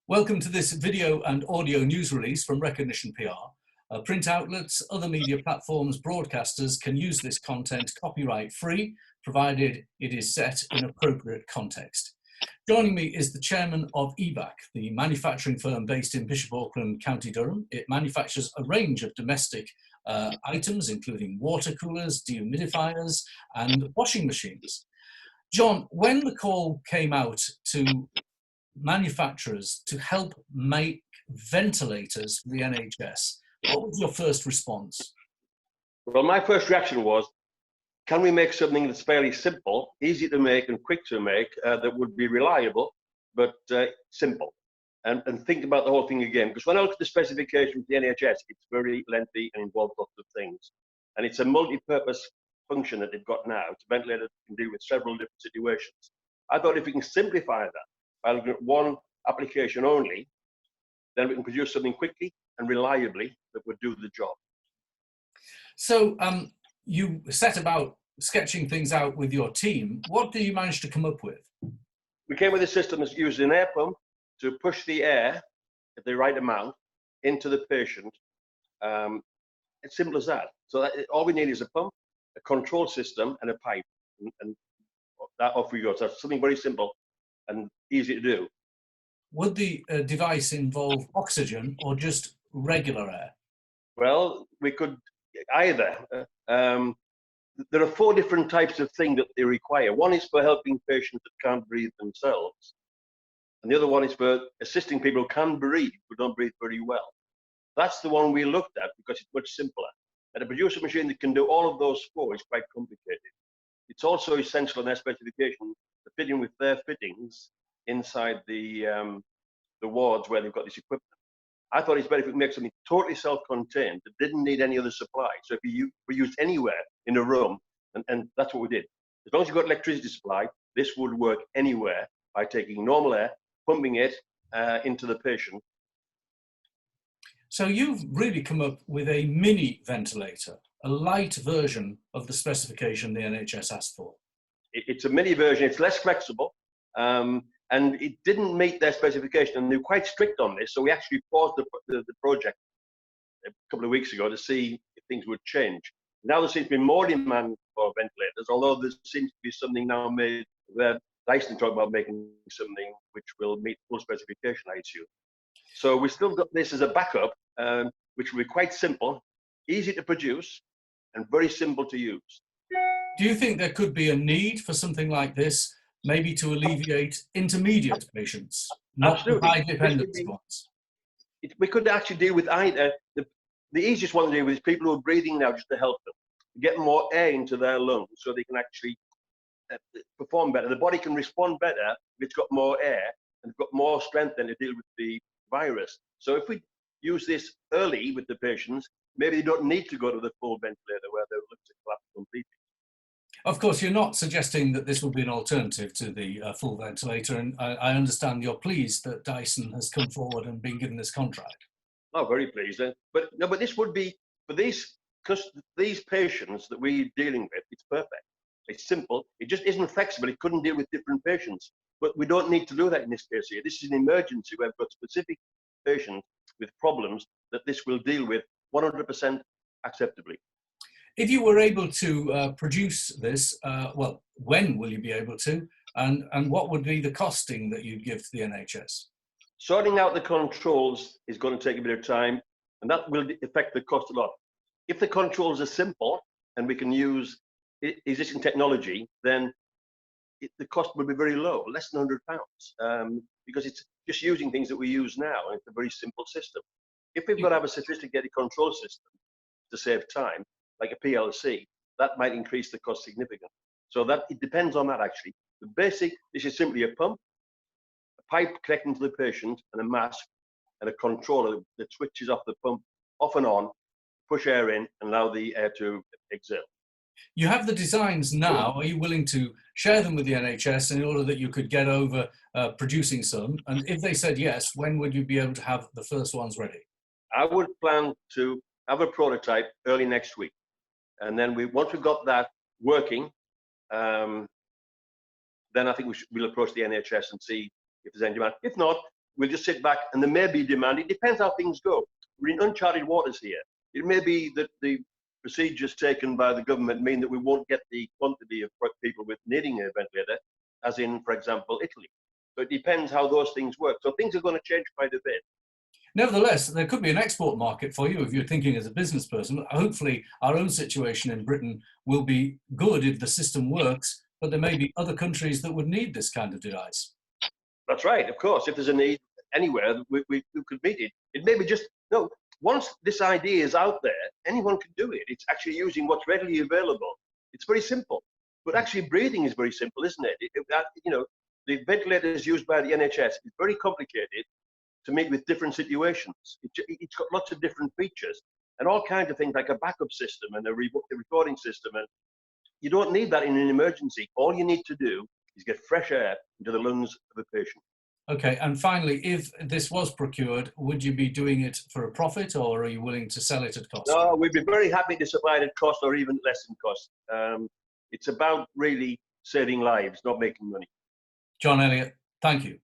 Welcome to this video and audio news release from Recognition PR. Print outlets, other media platforms, broadcasters can use this content copyright free, provided it is set in appropriate context. Joining me is the chairman of Ebac, the manufacturing firm based in Bishop Auckland, County Durham. It manufactures a range of domestic items, including water coolers, dehumidifiers, and washing machines. John, when the call came out to manufacturers to help make ventilators for the NHS, what was your first response? Well, my first reaction was, can we make something that's fairly simple, easy to make and quick to make, that would be reliable, but simple? And think about the whole thing again, because when I look at the specification for the NHS, it's very lengthy and involves lots of things. And it's a multi-purpose function that they've got now. It's a ventilator that can deal with several different situations. I thought if we can simplify that by looking at one application only, then we can produce something quickly and reliably that would do the job. So you set about sketching things out with your team. What do you manage to come up with? We came with a system that uses an air pump to push the air at the right amount into the patient. It's simple as that. So all we need is a pump, a control system, and a pipe, and that off we go. So that's something very simple and easy to do. Would the device involve oxygen or just regular air? Well, we could either. There are 4 different types of thing that they require. One is for helping patients that can't breathe themselves. And the other one is for assisting people who can breathe, but don't breathe very well. That's the one we looked at because it's much simpler. And to produce a machine that can do all of those 4 is quite complicated. It's also essential in their specification to fit in with their fittings inside the wards where they've got this equipment. I thought it's better if we could make something totally self-contained that didn't need any other supply. So if you were used anywhere in a room, and that's what we did. As long as you've got electricity supply, this would work anywhere by taking normal air, pumping it into the patient. So you've really come up with a mini ventilator, a light version of the specification the NHS asked for. It's a mini version. It's less flexible. And it didn't meet their specification, and they were quite strict on this. So we actually paused the project a couple of weeks ago to see if things would change. Now there seems to be more demand for ventilators, although there seems to be something now made where Dyson talked about making something which will meet full specification, I assume. So we still got this as a backup, which will be quite simple, easy to produce, and very simple to use. Do you think there could be a need for something like this, maybe to alleviate intermediate patients, not the high dependence ones? We could actually deal with either. The easiest one to deal with is people who are breathing now, just to help them get more air into their lungs so they can actually perform better. The body can respond better if it's got more air and got more strength then to deal with the virus. So if we use this early with the patients, maybe they don't need to go to the full ventilator where they'll look to collapse completely. Of course, you're not suggesting that this will be an alternative to the full ventilator, and I understand you're pleased that Dyson has come forward and been given this contract. Oh, very pleased. But no, but this would be for these patients that we're dealing with. It's perfect. It's simple. It just isn't flexible. It couldn't deal with different patients. But we don't need to do that in this case here. This is an emergency where we've got specific patients with problems that this will deal with 100% acceptably. If you were able to produce this, well, when will you be able to? And what would be the costing that you'd give to the NHS? Sorting out the controls is going to take a bit of time, and that will affect the cost a lot. If the controls are simple and we can use existing technology, then the cost will be very low, less than £100, because it's just using things that we use now, and it's a very simple system. If we've got to have a sophisticated control system to save time, like a PLC, that might increase the cost significantly. So that it depends on that actually. The basic, this is simply a pump, a pipe connecting to the patient, and a mask, and a controller that switches off the pump off and on, push air in, and allow the air to exhale. You have the designs now. Are you willing to share them with the NHS in order that you could get over producing some? And if they said yes, when would you be able to have the first ones ready? I would plan to have a prototype early next week. And then once we've got that working, then I think we'll approach the NHS and see if there's any demand. If not, we'll just sit back, and there may be demand. It depends how things go. We're in uncharted waters here. It may be that the procedures taken by the government mean that we won't get the quantity of people with needing a ventilator, as in, for example, Italy. So it depends how those things work. So things are going to change quite a bit. Nevertheless, there could be an export market for you if you're thinking as a business person. Hopefully, our own situation in Britain will be good if the system works, but there may be other countries that would need this kind of device. That's right, of course. If there's a need anywhere, we could meet it. It may be just, no, once this idea is out there, anyone can do it. It's actually using what's readily available. It's very simple. But actually breathing is very simple, isn't it? You know, the ventilators used by the NHS is very complicated to meet with different situations. It's got lots of different features and all kinds of things like a backup system and a recording system. And you don't need that in an emergency. All you need to do is get fresh air into the lungs of a patient. Okay, and finally, if this was procured, would you be doing it for a profit, or are you willing to sell it at cost? No, we'd be very happy to supply it at cost or even less than cost. It's about really saving lives, not making money. John Elliott, thank you.